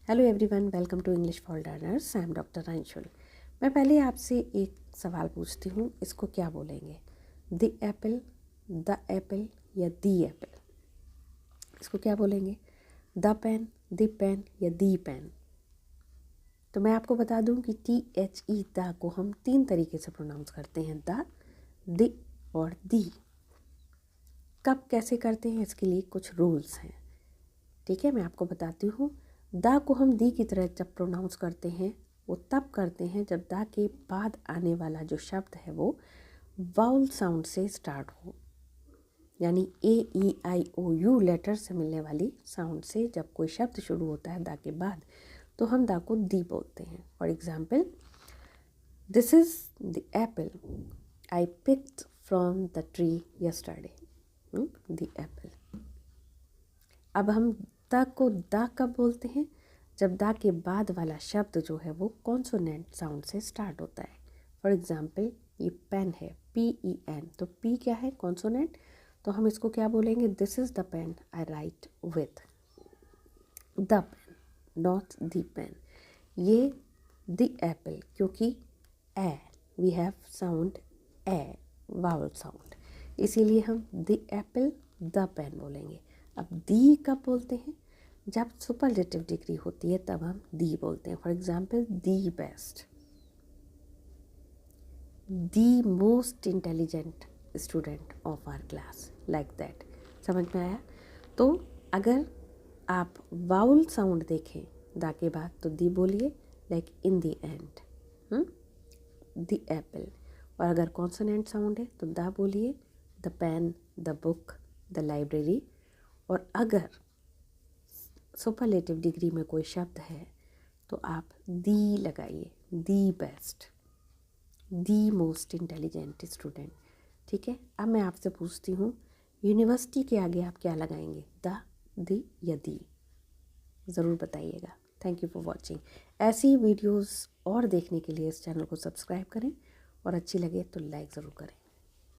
Hello everyone, welcome to English for learners. I am doctor Anshul. मैं पहले आपसे एक सवाल पूछती हूँ, इसको क्या बोलेंगे? द एप्पल, द एप्पल या दी एप्पल? इसको क्या बोलेंगे? द पेन, द पेन या दी पेन? तो मैं आपको बता दूँ कि THE द को हम 3 तरीके से प्रोनाउंस करते हैं, द और दी। कब कैसे करते हैं, इसके लिए कुछ रूल्स हैं। ठीक है, मैं आपको बताती हूँ। दा को हम दी की तरह जब प्रोनाउंस करते हैं वो तब करते हैं जब दा के बाद आने वाला जो शब्द है वो वाउल साउंड से स्टार्ट हो, यानी AEIOU लेटर से मिलने वाली साउंड से जब कोई शब्द शुरू होता है दा के बाद, तो हम दा को दी बोलते हैं। For example, this is the Apple I picked from the tree yesterday. The Apple. अब हम द को दा कब बोलते हैं? जब दा के बाद वाला शब्द जो है वो कॉन्सोनेंट साउंड से स्टार्ट होता है। फॉर एग्जाम्पल, ये पेन है, PEN, तो P क्या है? कॉन्सोनेंट। तो हम इसको क्या बोलेंगे? This is the pen I write with. The pen, not the pen. ये द एप्पल, क्योंकि a, we have sound a, vowel sound, इसीलिए हम द एप्पल, द पेन बोलेंगे। अब दी कब बोलते हैं? जब सुपरलेटिव डिग्री होती है तब हम दी बोलते हैं। For example, the best, the most intelligent student of our class, like that. समझ में आया? तो अगर आप वाउल साउंड देखें दा के बाद तो दी बोलिए, like in the end, the apple. और अगर कॉन्सोनेंट साउंड है तो दा बोलिए, the pen, the book, the library. और अगर सुपरलेटिव डिग्री में कोई शब्द है तो आप दी लगाइए, दी best, the most intelligent student. ठीक है, अब मैं आपसे पूछती हूँ, यूनिवर्सिटी के आगे आप क्या लगाएंगे? दी या दी? ज़रूर बताइएगा। Thank you for watching. ऐसी वीडियोस और देखने के लिए इस चैनल को सब्सक्राइब करें और अच्छी लगे तो लाइक ज़रूर करें।